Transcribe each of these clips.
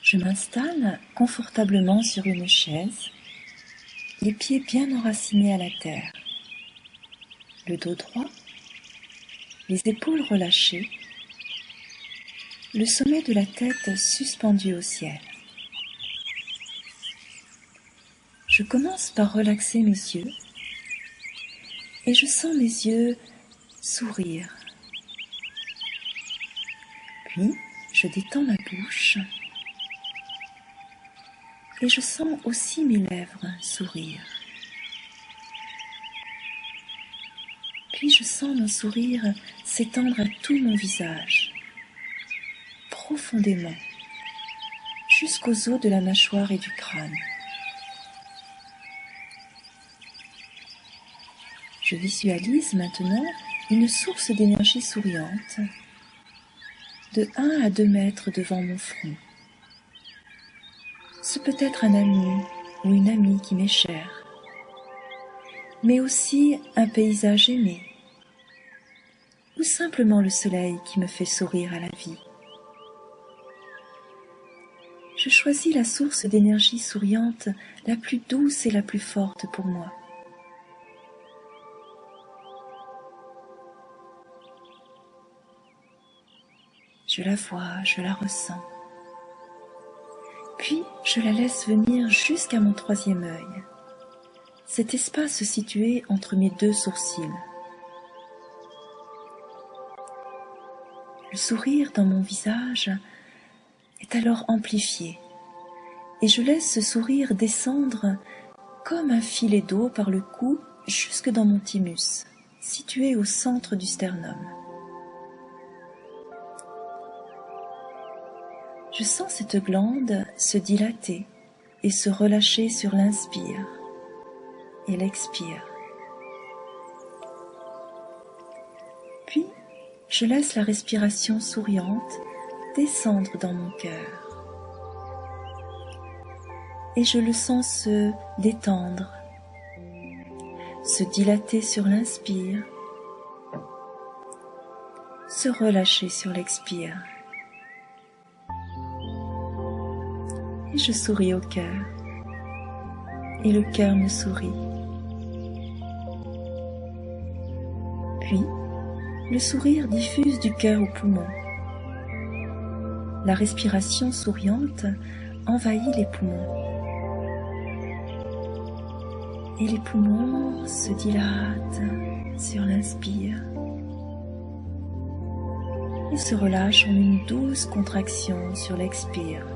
Je m'installe confortablement sur une chaise, les pieds bien enracinés à la terre, le dos droit, les épaules relâchées, le sommet de la tête suspendu au ciel. Je commence par relaxer mes yeux et je sens mes yeux sourire. Puis, je détends ma bouche et je sens aussi mes lèvres sourire. Puis je sens mon sourire s'étendre à tout mon visage, profondément, jusqu'aux os de la mâchoire et du crâne. Je visualise maintenant une source d'énergie souriante de 1 à 2 mètres devant mon front. Ce peut être un ami ou une amie qui m'est chère, mais aussi un paysage aimé, ou simplement le soleil qui me fait sourire à la vie. Je choisis la source d'énergie souriante la plus douce et la plus forte pour moi. Je la vois, je la ressens. Puis, je la laisse venir jusqu'à mon 3e œil, cet espace situé entre mes 2 sourcils. Le sourire dans mon visage est alors amplifié, et je laisse ce sourire descendre comme un filet d'eau par le cou jusque dans mon thymus, situé au centre du sternum. Je sens cette glande se dilater et se relâcher sur l'inspire et l'expire. Puis, je laisse la respiration souriante descendre dans mon cœur. Et je le sens se détendre, se dilater sur l'inspire, se relâcher sur l'expire. Et je souris au cœur, et le cœur me sourit. Puis, le sourire diffuse du cœur au poumon. La respiration souriante envahit les poumons. Et les poumons se dilatent sur l'inspire et se relâchent en une douce contraction sur l'expire.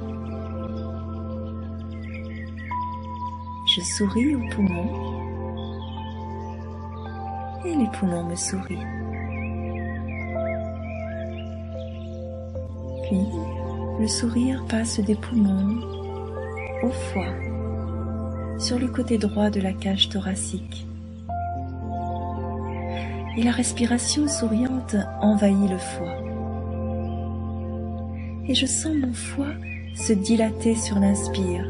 Je souris aux poumons et les poumons me sourient. Puis, le sourire passe des poumons au foie, sur le côté droit de la cage thoracique. Et la respiration souriante envahit le foie. Et je sens mon foie se dilater sur l'inspire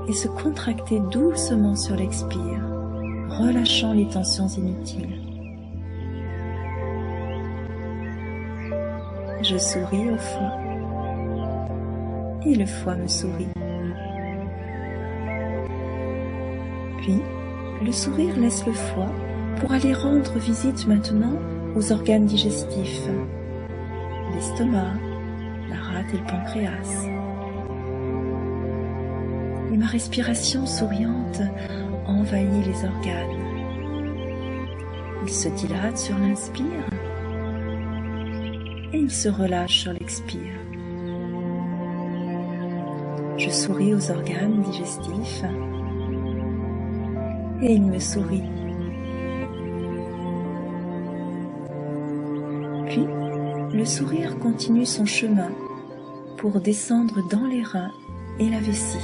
et se contracter doucement sur l'expire, relâchant les tensions inutiles. Je souris au foie et le foie me sourit. Puis, le sourire laisse le foie pour aller rendre visite maintenant aux organes digestifs, l'estomac, la rate et le pancréas. Et ma respiration souriante envahit les organes. Ils se dilatent sur l'inspire et ils se relâchent sur l'expire. Je souris aux organes digestifs et ils me sourient. Puis, le sourire continue son chemin pour descendre dans les reins et la vessie.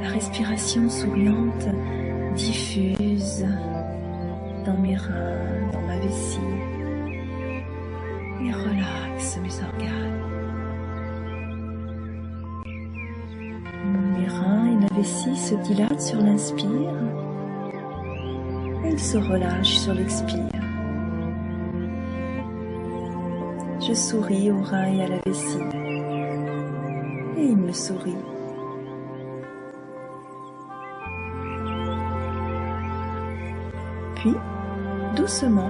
La respiration souriante diffuse dans mes reins, dans ma vessie, et relaxe mes organes. Mes reins et ma vessie se dilatent sur l'inspire et ils se relâchent sur l'expire. Je souris au rein et à la vessie, et il me sourit. Puis, doucement,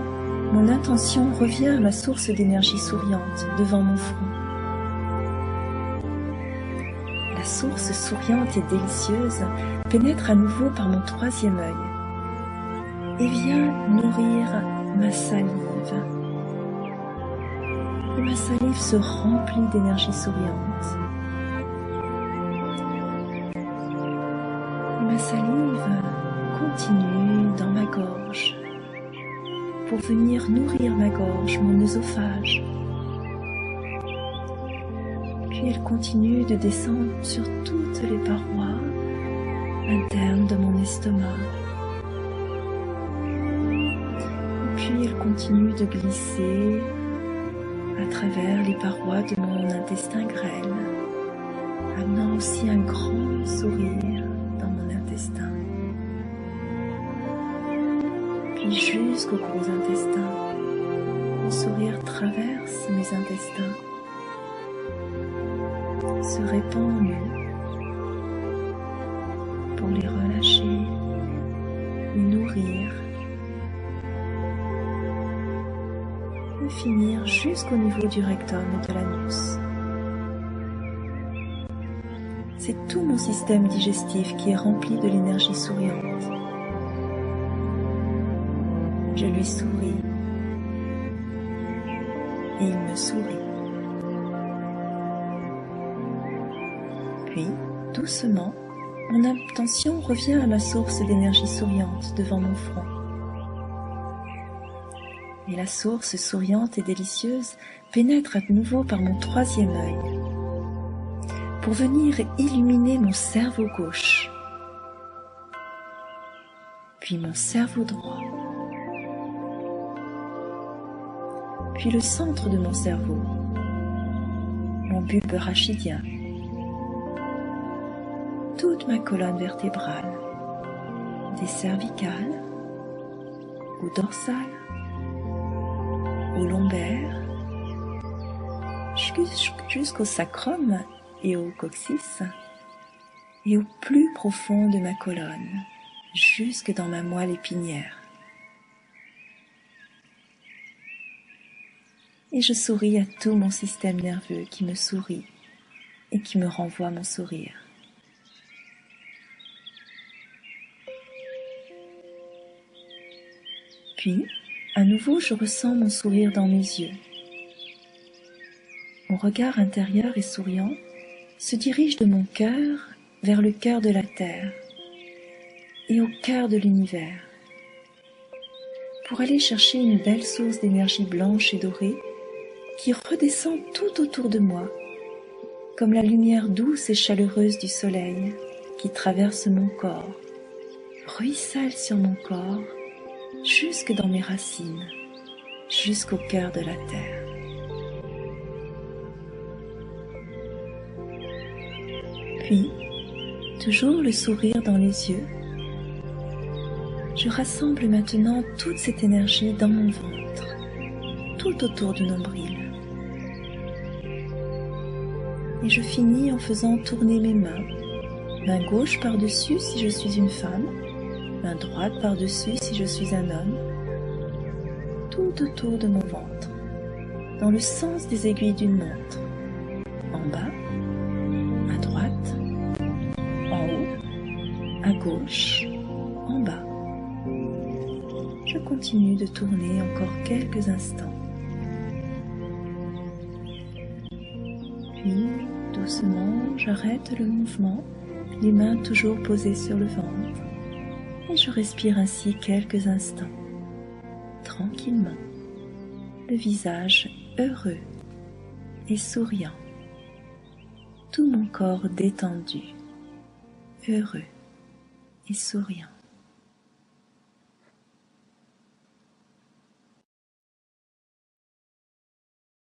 mon intention revient à ma source d'énergie souriante devant mon front. La source souriante et délicieuse pénètre à nouveau par mon troisième œil et vient nourrir ma salive. Et ma salive se remplit d'énergie souriante. Et ma salive continue dans ma gorge pour venir nourrir ma gorge, mon œsophage. Puis elle continue de descendre sur toutes les parois internes de mon estomac. Et puis elle continue de glisser à travers les parois de mon intestin grêle, amenant aussi un grand sourire dans mon intestin. Puis jusqu'au gros intestin, mon sourire traverse mes intestins, se répand en eux pour les relâcher, les nourrir et finir jusqu'au niveau du rectum et de l'anus. C'est tout mon système digestif qui est rempli de l'énergie souriante. Je lui souris et il me sourit. Puis, doucement, mon intention revient à ma source d'énergie souriante devant mon front. Et la source souriante et délicieuse pénètre à nouveau par mon troisième œil pour venir illuminer mon cerveau gauche, puis mon cerveau droit, puis le centre de mon cerveau, mon bulbe rachidien, toute ma colonne vertébrale, des cervicales au dorsal, au lombaire, jusqu'au sacrum et au coccyx, et au plus profond de ma colonne, jusque dans ma moelle épinière. Et je souris à tout mon système nerveux qui me sourit et qui me renvoie mon sourire. Puis, à nouveau, je ressens mon sourire dans mes yeux. Mon regard intérieur et souriant se dirige de mon cœur vers le cœur de la Terre et au cœur de l'univers, pour aller chercher une belle source d'énergie blanche et dorée qui redescend tout autour de moi, comme la lumière douce et chaleureuse du soleil qui traverse mon corps, ruisselle sur mon corps, jusque dans mes racines, jusqu'au cœur de la terre. Puis, toujours le sourire dans les yeux, je rassemble maintenant toute cette énergie dans mon ventre, tout autour du nombril. Et je finis en faisant tourner mes mains, main gauche par-dessus si je suis une femme, main droite par-dessus si je suis un homme, tout autour de mon ventre, dans le sens des aiguilles d'une montre, en bas, à droite, en haut, à gauche, en bas. Je continue de tourner encore quelques instants. Puis, doucement, j'arrête le mouvement, les mains toujours posées sur le ventre, et je respire ainsi quelques instants, tranquillement, le visage heureux et souriant, tout mon corps détendu, heureux et souriant.